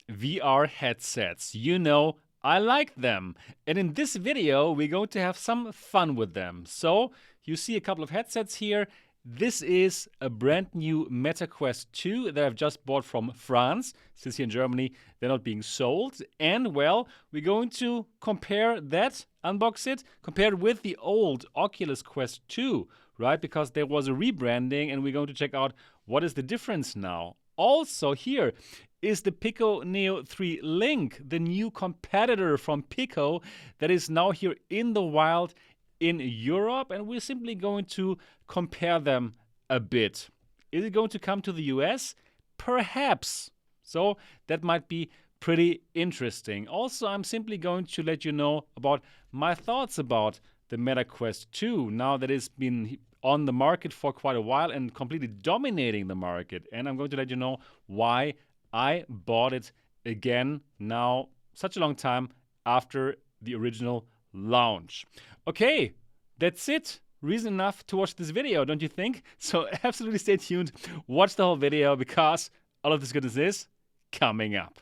VR headsets. You know, I like them. And in this video, we're going to have some fun with them. So, you see a couple of headsets here. This is a brand new Meta Quest 2 that I've just bought from France. Since here in Germany, they're not being sold. And, well, we're going to compare that, unbox it, compare it with the old Oculus Quest 2, right? Because there was a rebranding, and we're going to check out what is the difference now. Also, here is the Pico Neo 3 Link, the new competitor from Pico that is now here in the wild in Europe, and we're simply going to compare them a bit. Is it going to come to the US? Perhaps. So that might be pretty interesting. Also, I'm simply going to let you know about my thoughts about the Meta Quest 2 now that it's been on the market for quite a while and completely dominating the market. And I'm going to let you know why I bought it again now, such a long time after the original launch. Okay, that's it. Reason enough to watch this video, don't you think? So absolutely stay tuned, watch the whole video because all of this goodness is coming up.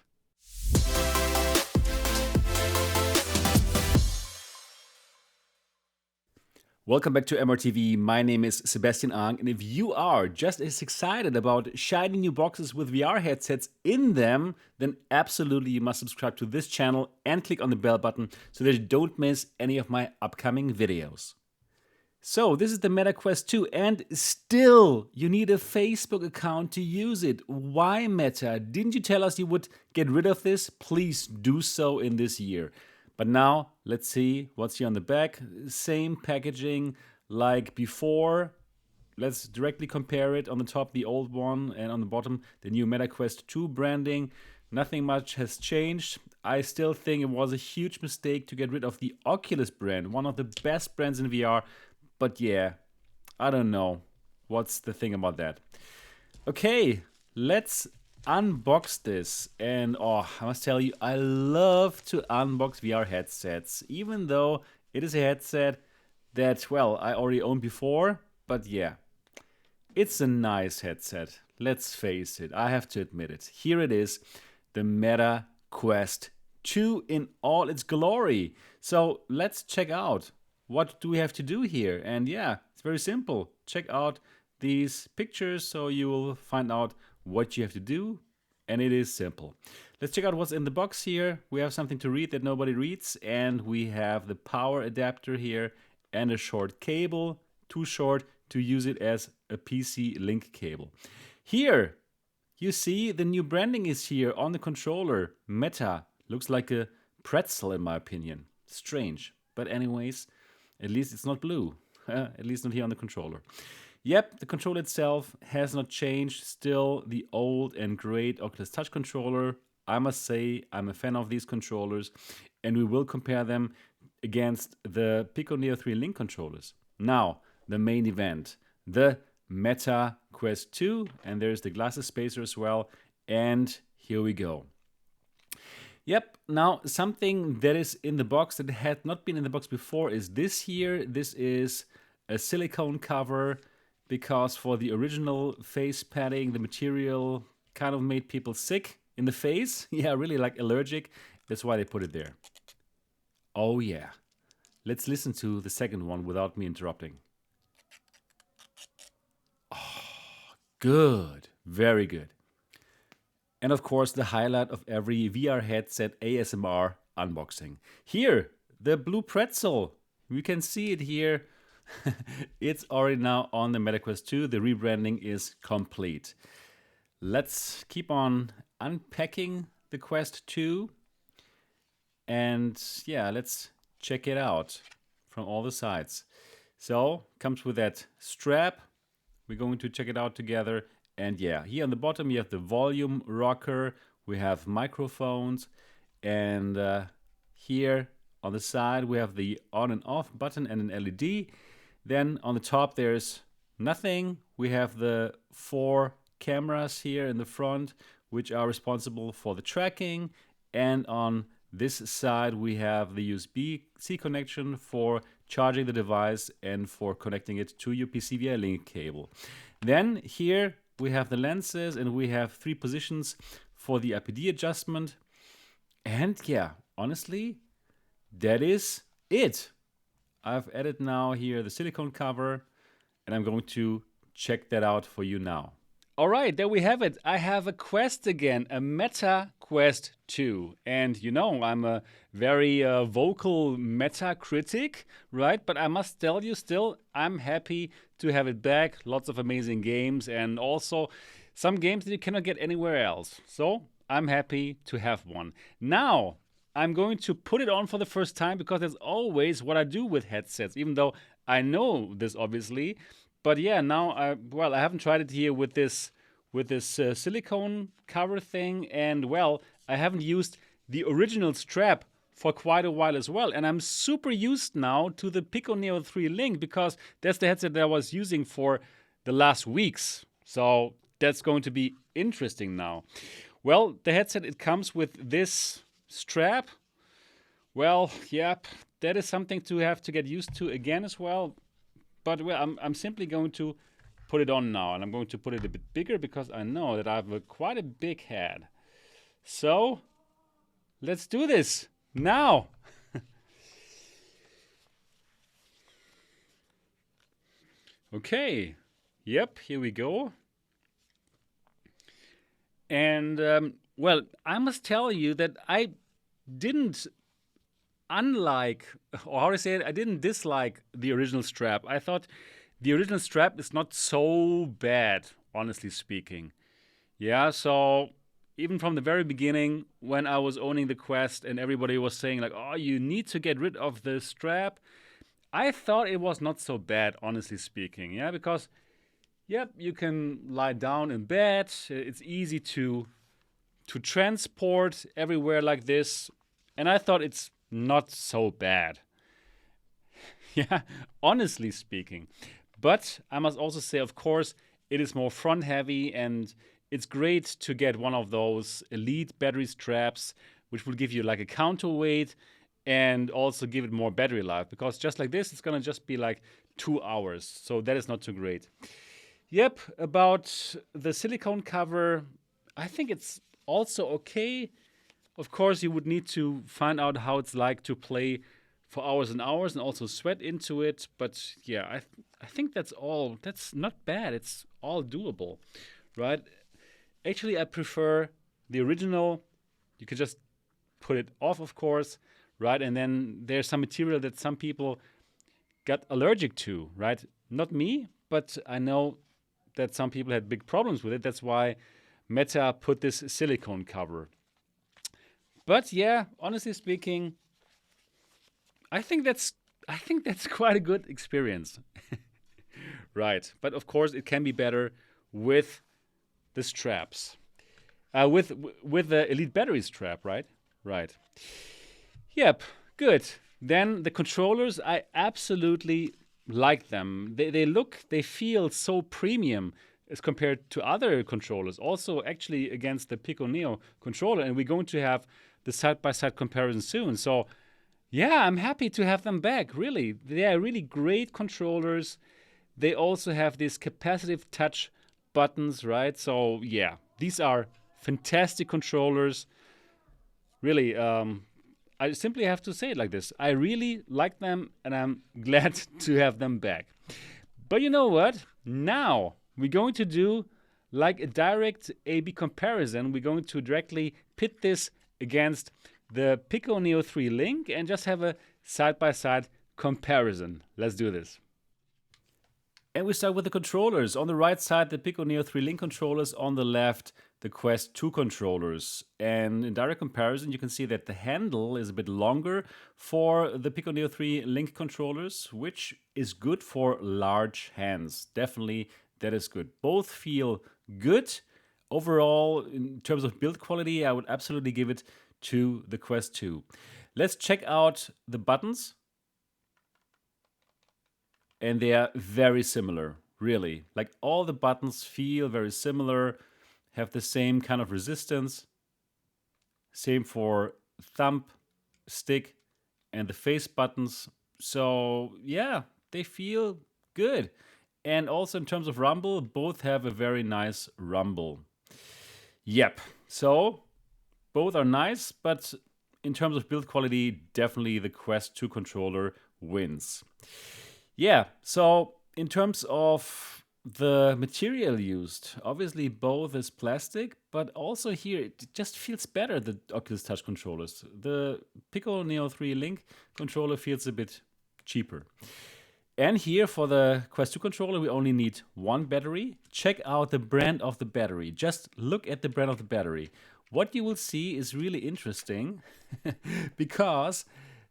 Welcome back to MRTV. My name is Sebastian, and if you are just as excited about shiny new boxes with VR headsets in them, then absolutely you must subscribe to this channel and click on the bell button so that you don't miss any of my upcoming videos. So this is the Meta Quest 2, and still you need a Facebook account to use it. Why, Meta? Didn't you tell us you would get rid of this? Please do so in this year. But now, let's see what's here on the back. Same packaging like before. Let's directly compare it. On the top, the old one, and on the bottom, the new Meta Quest 2 branding. Nothing much has changed. I still think it was a huge mistake to get rid of the Oculus brand, one of the best brands in VR. But yeah, I don't know. What's the thing about that? Okay, let's unbox this. And oh, I must tell you, I love to unbox VR headsets, even though it is a headset that, well, I already owned before. But yeah, it's a nice headset. Let's face it, I have to admit it. Here it is, the Meta Quest 2 in all its glory. So let's check out what do we have to do here. And yeah, it's very simple. Check out these pictures so you will find out what you have to do, and it is simple. Let's check out what's in the box here. We have something to read that nobody reads, and we have the power adapter here and a short cable, too short to use it as a PC link cable. Here you see the new branding is here on the controller. Meta looks like a pretzel in my opinion. Strange, but anyways, at least it's not blue. At least not here on the controller. Yep, the controller itself has not changed. Still the old and great Oculus Touch controller. I must say I'm a fan of these controllers, and we will compare them against the Pico Neo 3 Link controllers. Now, the main event, the Meta Quest 2, and there's the glasses spacer as well, and here we go. Yep, now something that is in the box that had not been in the box before is this here. This is a silicone cover because for the original face padding, the material kind of made people sick in the face. Yeah, really like allergic. That's why they put it there. Oh yeah. Let's listen to the second one without me interrupting. Oh, good. Very good. And of course, the highlight of every VR headset ASMR unboxing. Here, the blue pretzel. We can see it here. It's already now on the Meta Quest 2. The rebranding is complete. Let's keep on unpacking the Quest 2. And yeah, let's check it out from all the sides. So, comes with that strap. We're going to check it out together. And yeah, here on the bottom you have the volume rocker, we have microphones, and here on the side we have the on and off button and an LED. Then on the top there's nothing. We have the 4 cameras here in the front, which are responsible for the tracking. And on this side we have the USB-C connection for charging the device and for connecting it to your PCVI link cable. Then here we have the lenses, and we have 3 positions for the IPD adjustment. And yeah, honestly, that is it. I've added now here the silicone cover, and I'm going to check that out for you now. All right, there we have it. I have a Quest again, a Meta Quest 2. And you know, I'm a very vocal Meta critic, right? But I must tell you still, I'm happy to have it back. Lots of amazing games and also some games that you cannot get anywhere else. So I'm happy to have one. Now, I'm going to put it on for the first time because that's always what I do with headsets, even though I know this obviously. But yeah, now I haven't tried it here with this silicone cover thing, and well, I haven't used the original strap for quite a while as well, and I'm super used now to the Pico Neo 3 Link because that's the headset that I was using for the last weeks. So that's going to be interesting now. Well, the headset, it comes with this strap. Well, yep, that is something to have to get used to again as well. But well, I'm simply going to put it on now, and I'm going to put it a bit bigger because I know that I have quite a big head. So let's do this now. Okay, yep, here we go. And well, I must tell you that I didn't or how to say it, I didn't dislike the original strap. I thought the original strap is not so bad, honestly speaking. Yeah, so even from the very beginning, when I was owning the Quest and everybody was saying like, oh, you need to get rid of the strap, I thought it was not so bad, honestly speaking. Yeah, because, yep, you can lie down in bed. It's easy to transport everywhere like this. And I thought it's not so bad. Yeah, honestly speaking. But I must also say, of course, it is more front heavy, and it's great to get one of those elite battery straps, which will give you like a counterweight and also give it more battery life. Because just like this, it's gonna just be like 2 hours. So that is not too great. Yep, about the silicone cover, I think it's also okay. Of course, you would need to find out how it's like to play for hours and hours and also sweat into it. But yeah, I think that's all. That's not bad. It's all doable, right? Actually, I prefer the original. You can just put it off, of course, right? And then there's some material that some people got allergic to, right? Not me, but I know that some people had big problems with it. That's why Meta put this silicone cover. But yeah, honestly speaking, I think that's quite a good experience. Right. But of course it can be better with the straps. With the Elite battery strap, right? Right. Yep, good. Then the controllers, I absolutely like them. They feel so premium as compared to other controllers. Also, actually, against the Pico Neo controller, and we're going to have the side-by-side comparison soon. So, yeah, I'm happy to have them back. Really, they are really great controllers. They also have these capacitive touch buttons, right? So, yeah, these are fantastic controllers. Really, I simply have to say it like this. I really like them, and I'm glad to have them back. But you know what? Now we're going to do like a direct A/B comparison. We're going to directly pit this against the Pico Neo 3 Link and just have a side-by-side comparison. Let's do this. And we start with the controllers. On the right side, the Pico Neo 3 Link controllers. On the left, the Quest 2 controllers. And in direct comparison, you can see that the handle is a bit longer for the Pico Neo 3 Link controllers, which is good for large hands. Definitely, that is good. Both feel good. Overall, in terms of build quality, I would absolutely give it to the Quest 2. Let's check out the buttons. And they are very similar, really. Like all the buttons feel very similar, have the same kind of resistance. Same for thumb, stick, and the face buttons. So yeah, they feel good. And also in terms of rumble, both have a very nice rumble. Yep. So both are nice, but in terms of build quality, definitely the Quest 2 controller wins. Yeah, so in terms of the material used, obviously both is plastic, but also here it just feels better, the Oculus Touch controllers. The Pico Neo 3 Link controller feels a bit cheaper. And here for the Quest 2 controller, we only need one battery. Check out the brand of the battery. Just look at the brand of the battery. What you will see is really interesting because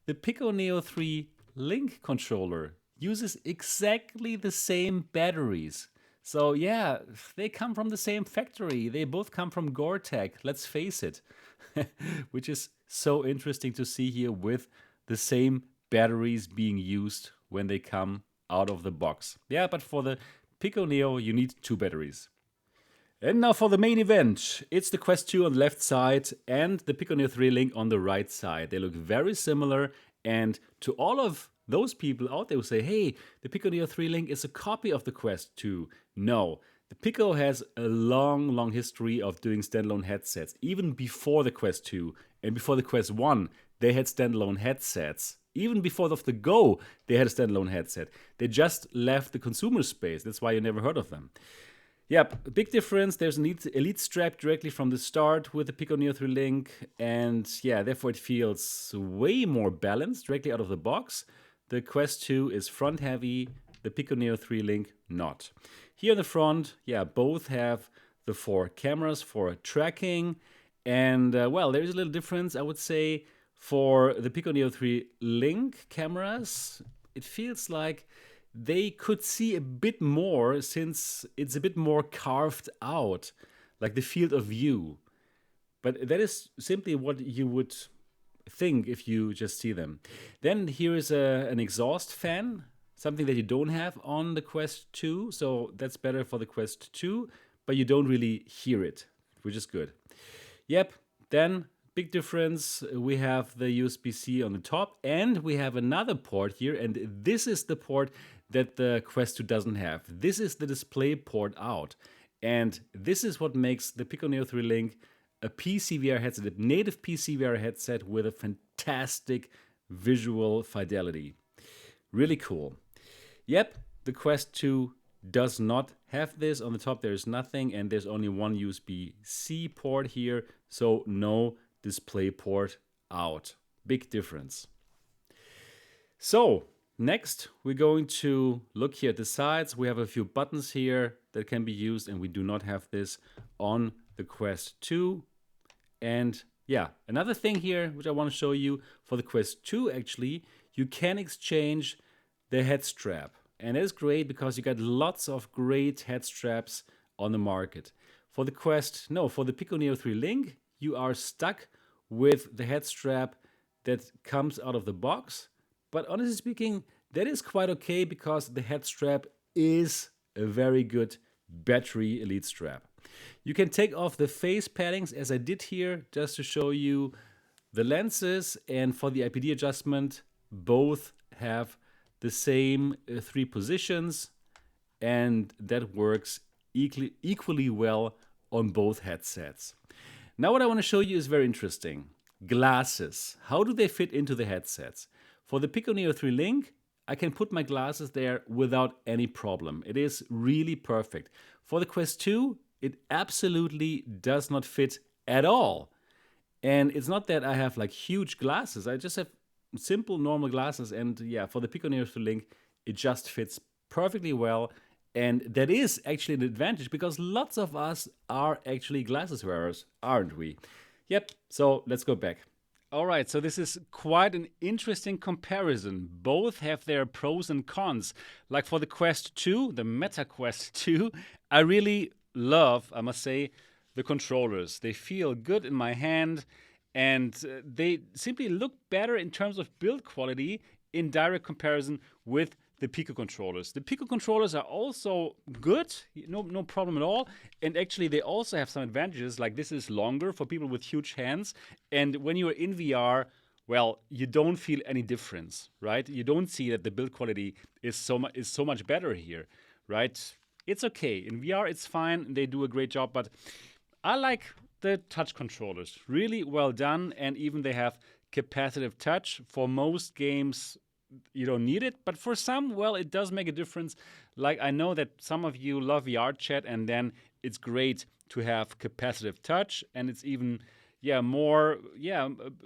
the Pico Neo 3 Link controller uses exactly the same batteries. So yeah, they come from the same factory. They both come from Gore-Tex, let's face it. Which is so interesting to see here with the same batteries being used when they come out of the box. Yeah, but for the Pico Neo, you need 2 batteries. And now for the main event. It's the Quest 2 on the left side and the Pico Neo 3 Link on the right side. They look very similar, and to all of those people out there who say, hey, the Pico Neo 3 Link is a copy of the Quest 2. No, the Pico has a long history of doing standalone headsets. Even before the Quest 2 and before the Quest 1, they had standalone headsets. Even before the Go, they had a standalone headset. They just left the consumer space. That's why you never heard of them. Yep, big difference. There's an elite strap directly from the start with the Pico Neo 3 Link. And yeah, therefore it feels way more balanced directly out of the box. The Quest 2 is front heavy, the Pico Neo 3 Link not. Here in the front, yeah, both have the 4 cameras for tracking. And well, there is a little difference, I would say. For the Pico Neo 3 Link cameras, it feels like they could see a bit more since it's a bit more carved out, like the field of view. But that is simply what you would think if you just see them. Then here is an exhaust fan, something that you don't have on the Quest 2. So that's better for the Quest 2, but you don't really hear it, which is good. Yep, then big difference, we have the USB-C on the top, and we have another port here, and this is the port that the Quest 2 doesn't have. This is the display port out, and this is what makes the Pico Neo 3 Link a PCVR headset, a native PCVR headset with a fantastic visual fidelity. Really cool. Yep, the Quest 2 does not have this. On the top there is nothing, and there's only one USB-C port here, so no display port out. Big difference. So next we're going to look here at the sides. We have a few buttons here that can be used, and we do not have this on the Quest 2. And yeah, another thing here which I want to show you, for the Quest 2 actually, you can exchange the head strap. And that is great because you got lots of great head straps on the market. For the for the Pico Neo 3 Link, you are stuck with the head strap that comes out of the box. But honestly speaking, that is quite okay because the head strap is a very good battery elite strap. You can take off the face paddings as I did here, just to show you the lenses, and for the IPD adjustment, both have the same 3 positions, and that works equally well on both headsets. Now what I want to show you is very interesting. Glasses. How do they fit into the headsets? For the Pico Neo 3 Link, I can put my glasses there without any problem. It is really perfect. For the Quest 2, it absolutely does not fit at all. And it's not that I have like huge glasses. I just have simple normal glasses, and yeah, for the Pico Neo 3 Link, it just fits perfectly well. And that is actually an advantage because lots of us are actually glasses wearers, aren't we? Yep, so let's go back. All right, so this is quite an interesting comparison. Both have their pros and cons. Like for the Quest 2, the Meta Quest 2, I really love, I must say, the controllers. They feel good in my hand, and they simply look better in terms of build quality in direct comparison with the Pico controllers. The Pico controllers are also good, no problem at all. And actually, they also have some advantages, like this is longer for people with huge hands. And when you are in VR, well, you don't feel any difference, right? You don't see that the build quality is so much better here, right? It's okay. In VR, it's fine. They do a great job, but I like the touch controllers. Really well done, and even they have capacitive touch. For most games, you don't need it, but for some, well, it does make a difference. Like, I know that some of you love VR chat, and then it's great to have capacitive touch, and it's even more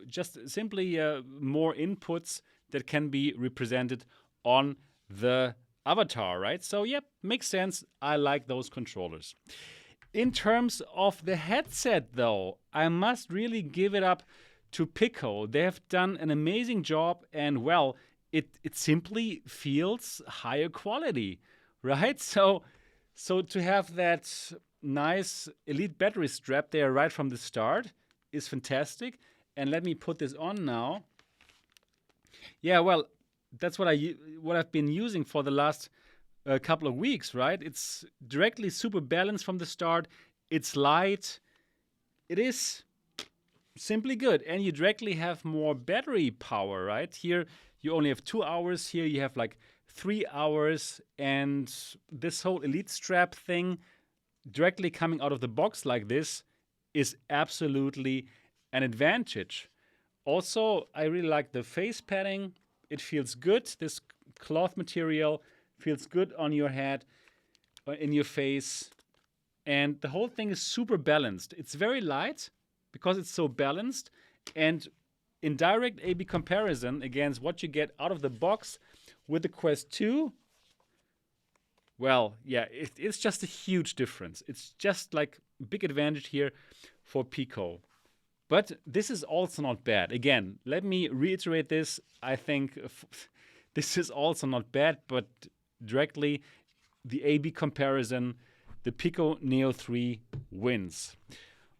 just simply more inputs that can be represented on the avatar, right? So makes sense. I like those controllers. In terms of the headset, though, I must really give it up to Pico. They have done an amazing job, and well, it simply feels higher quality, right? So to have that nice Elite battery strap there right from the start is fantastic. And let me put this on now. Yeah, well, that's what I've been using for the last couple of weeks, right? It's directly super balanced from the start. It's light. It is simply good, and you directly have more battery power, right? Here you only have 2 hours. Here you have like 3 hours, and this whole Elite strap thing directly coming out of the box like this is absolutely an advantage. Also, I really like the face padding. It feels good. This cloth material feels good on your head, in your face, and the whole thing is super balanced. It's very light because it's so balanced, and in direct A/B comparison against what you get out of the box with the Quest 2, well, yeah, it's just a huge difference. It's just like a big advantage here for Pico. But this is also not bad. Again, let me reiterate this. I think this is also not bad, but directly the A/B comparison, the Pico Neo 3 wins.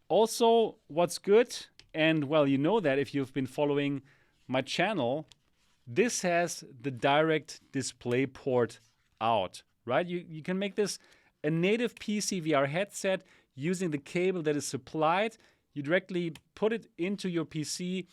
Also, what's good, and well, you know that if you've been following my channel, this has the direct display port out, right? You can make this a native PC VR headset using the cable that is supplied. You directly put it into your PC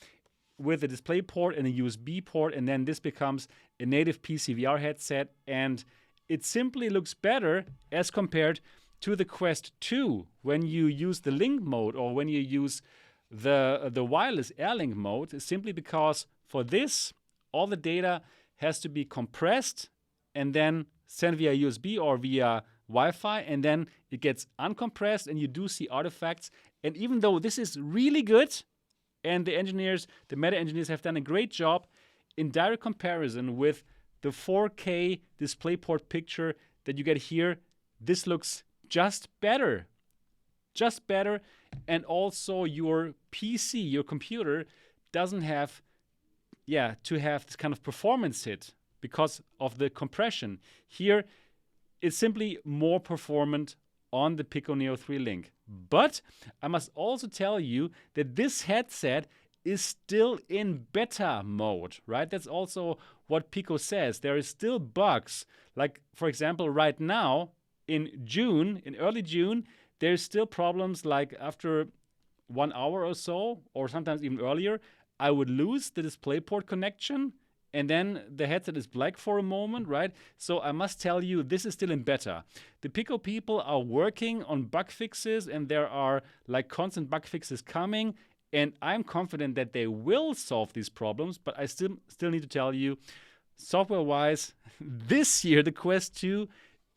with a display port and a USB port, and then this becomes a native PC VR headset, and it simply looks better as compared to the Quest 2 when you use the link mode or when you use the wireless AirLink mode, simply because for this, all the data has to be compressed and then sent via USB or via Wi-Fi, and then it gets uncompressed and you do see artifacts. And even though this is really good, and the engineers, the Meta engineers have done a great job, in direct comparison with the 4K DisplayPort picture that you get here, this looks just better. Just better. And also your PC, your computer, doesn't have to have this kind of performance hit because of the compression. Here, it's simply more performant on the Pico Neo 3 Link. But I must also tell you that this headset is still in beta mode, right? That's also what Pico says. There is still bugs. Like, for example, right now, in early June, there's still problems like after 1 hour or so, or sometimes even earlier, I would lose the DisplayPort connection, and then the headset is black for a moment, right? So I must tell you, this is still in beta. The Pico people are working on bug fixes, and there are like constant bug fixes coming, and I'm confident that they will solve these problems, but I still need to tell you, software-wise, this year, the Quest 2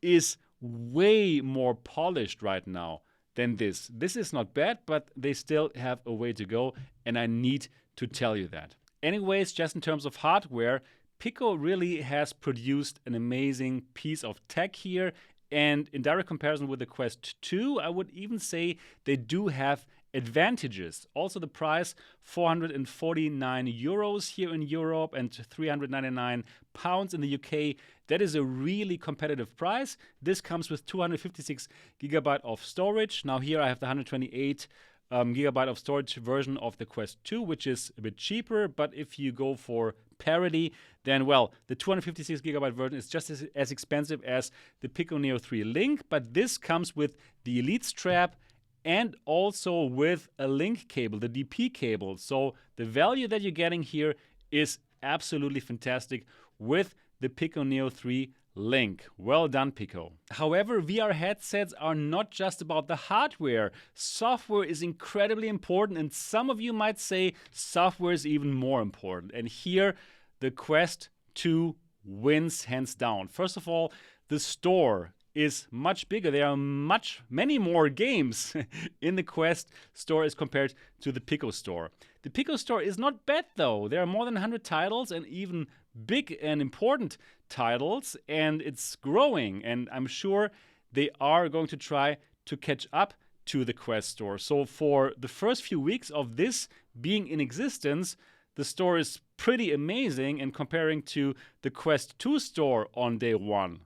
is way more polished right now than this. This is not bad, but they still have a way to go, and I need to tell you that. Anyways, just in terms of hardware, Pico really has produced an amazing piece of tech here, and in direct comparison with the Quest 2, I would even say they do have advantages. Also, the price, 449 euros here in Europe and 399 pounds in the UK. That is a really competitive price. This comes with 256 gigabyte of storage. Now here I have the 128 gigabyte of storage version of the Quest 2, which is a bit cheaper. But if you go for parity, then, well, the 256 gigabyte version is just as expensive as the Pico Neo 3 Link. But this comes with the Elite strap and also with a link cable, the DP cable. So the value that you're getting here is absolutely fantastic with the Pico Neo 3 link. Well done, Pico. However, VR headsets are not just about the hardware. Software is incredibly important, and some of you might say software is even more important. And here, the Quest 2 wins hands down. First of all, the store is much bigger. There are many more games in the Quest store as compared to the Pico store. The Pico store is not bad though. There are more than 100 titles and even big and important titles, and it's growing, and I'm sure they are going to try to catch up to the Quest store. So for the first few weeks of this being in existence, the store is pretty amazing, and comparing to the Quest 2 store on day one,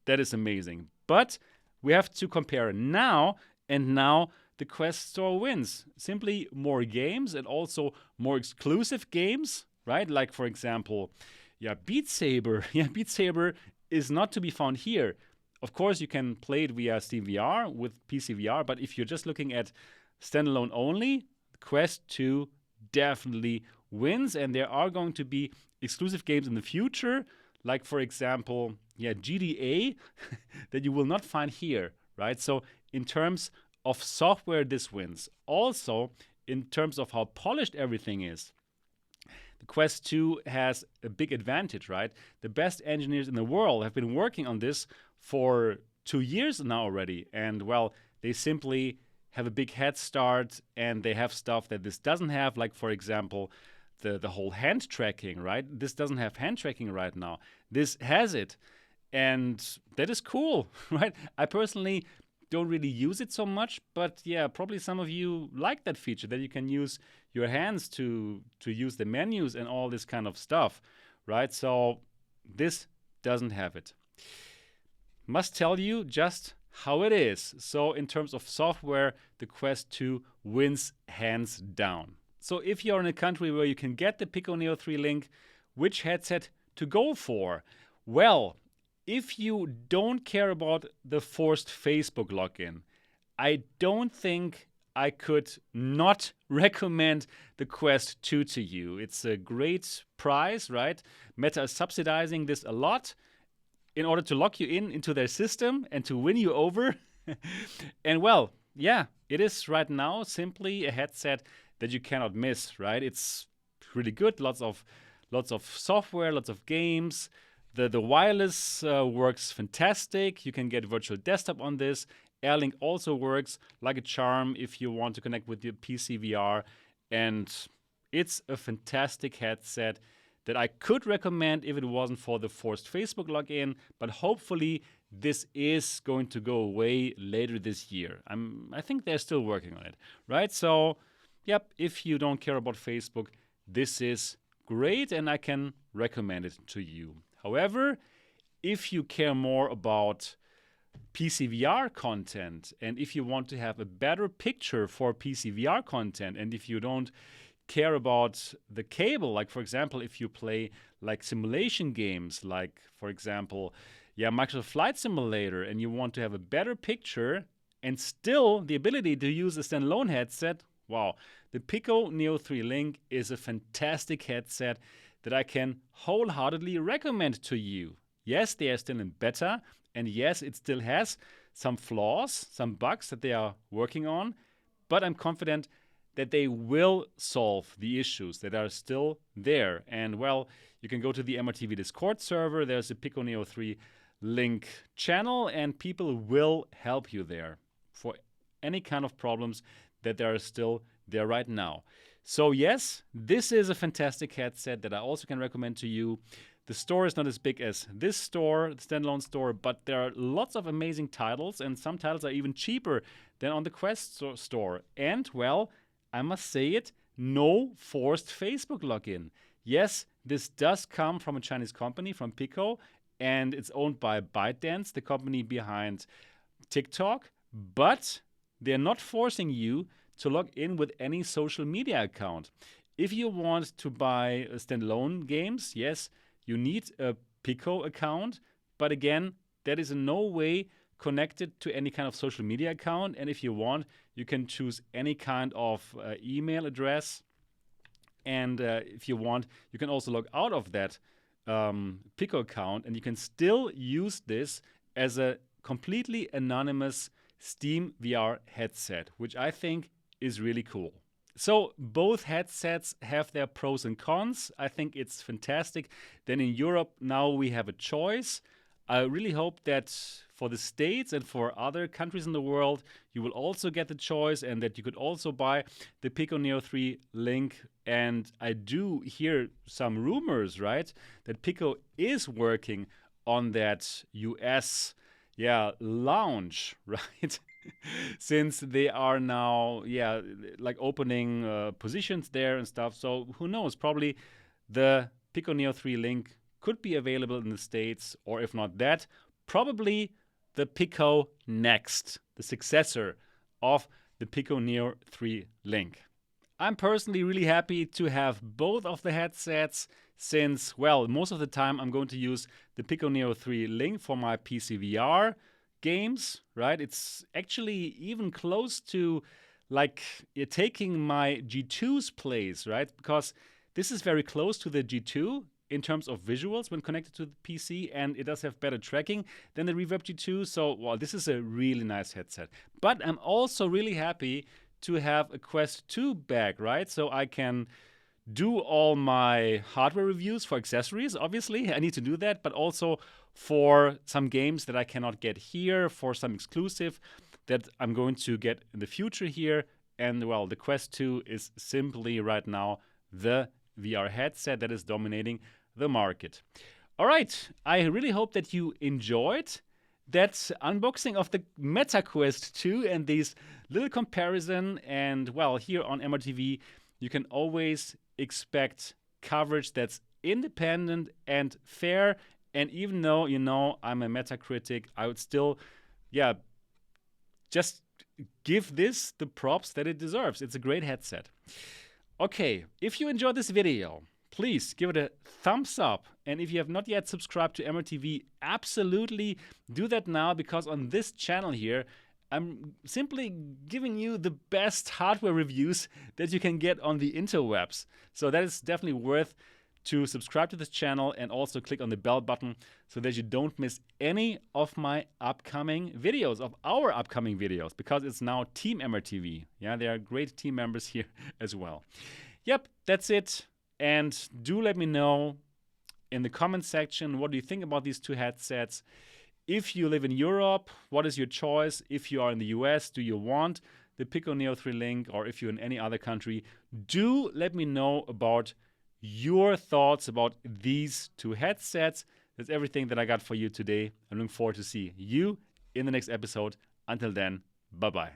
that is amazing. But we have to compare now, and now the Quest store wins. Simply more games and also more exclusive games, right? Like, for example, Beat Saber. Beat Saber is not to be found here. Of course, you can play it via Steam VR with PC VR, but if you're just looking at standalone only, Quest 2 definitely wins, and there are going to be exclusive games in the future, like, for example, GDA, that you will not find here, right? So in terms of software, this wins. Also, in terms of how polished everything is, the Quest 2 has a big advantage, right? The best engineers in the world have been working on this for 2 years now already. And, well, they simply have a big head start, and they have stuff that this doesn't have, like, for example, the whole hand tracking, right? This doesn't have hand tracking right now. This has it. And that is cool, right? I personally don't really use it so much, but probably some of you like that feature, that you can use your hands to use the menus and all this kind of stuff, right? So this doesn't have it. Must tell you just how it is. So in terms of software, the Quest 2 wins hands down. So if you're in a country where you can get the Pico Neo 3 Link, which headset to go for? Well, if you don't care about the forced Facebook login, I don't think I could not recommend the Quest 2 to you. It's a great price, right? Meta is subsidizing this a lot in order to lock you into their system and to win you over. And, well, it is right now simply a headset that you cannot miss, right? It's really good. Lots of software, lots of games. The wireless works fantastic. You can get virtual desktop on this. AirLink also works like a charm if you want to connect with your PC VR. And it's a fantastic headset that I could recommend if it wasn't for the forced Facebook login. But hopefully this is going to go away later this year. I think they're still working on it, right? So, if you don't care about Facebook, this is great, and I can recommend it to you. However, if you care more about PC VR content, and if you want to have a better picture for PC VR content, and if you don't care about the cable, like, for example, if you play like simulation games, like, for example, Microsoft Flight Simulator, and you want to have a better picture and still the ability to use a standalone headset, wow, the Pico Neo 3 Link is a fantastic headset that I can wholeheartedly recommend to you. Yes, they are still in beta, and yes, it still has some flaws, some bugs that they are working on, but I'm confident that they will solve the issues that are still there. And, well, you can go to the MRTV Discord server. There's a Pico Neo 3 Link channel, and people will help you there for any kind of problems that are still there right now. So yes, this is a fantastic headset that I also can recommend to you. The store is not as big as this store, the standalone store, but there are lots of amazing titles, and some titles are even cheaper than on the Quest store. And, well, I must say it, no forced Facebook login. Yes, this does come from a Chinese company, from Pico, and it's owned by ByteDance, the company behind TikTok, but they're not forcing you to log in with any social media account. If you want to buy standalone games, yes, you need a Pico account, but again, that is in no way connected to any kind of social media account. And if you want, you can choose any kind of email address. And if you want, you can also log out of that Pico account, and you can still use this as a completely anonymous Steam VR headset, which I think is really cool. So both headsets have their pros and cons. I think it's fantastic. Then in Europe, now we have a choice. I really hope that for the States and for other countries in the world, you will also get the choice and that you could also buy the Pico Neo 3 Link. And I do hear some rumors, right, that Pico is working on that US launch, right? Since they are now, like opening positions there and stuff. So who knows? Probably the Pico Neo 3 Link could be available in the States, or if not that, probably the Pico Next, the successor of the Pico Neo 3 Link. I'm personally really happy to have both of the headsets since, well, most of the time I'm going to use the Pico Neo 3 Link for my PC VR games, right? It's actually even close to like taking my G2's place, right? Because this is very close to the G2 in terms of visuals when connected to the PC, and it does have better tracking than the Reverb G2. So, well, this is a really nice headset. But I'm also really happy to have a Quest 2 bag, right? So I can do all my hardware reviews for accessories, obviously. I need to do that, but also for some games that I cannot get here, for some exclusive that I'm going to get in the future here. And, well, the Quest 2 is simply right now the VR headset that is dominating the market. All right, I really hope that you enjoyed that unboxing of the Meta Quest 2 and these little comparison. And, well, here on MRTV, you can always expect coverage that's independent and fair. And even though, you know, I'm a Metacritic, I would still, just give this the props that it deserves. It's a great headset. Okay, if you enjoyed this video, please give it a thumbs up. And if you have not yet subscribed to MRTV, absolutely do that now, because on this channel here, I'm simply giving you the best hardware reviews that you can get on the interwebs. So that is definitely worth to subscribe to this channel and also click on the bell button so that you don't miss any of my upcoming videos, of our upcoming videos, because it's now Team MRTV. Yeah, there are great team members here as well. Yep, that's it. And do let me know in the comment section, what do you think about these two headsets? If you live in Europe, what is your choice? If you are in the US, do you want the Pico Neo 3 Link? Or if you're in any other country, do let me know about your thoughts about these two headsets. That's everything that I got for you today. I'm looking forward to see you in the next episode. Until then, bye-bye.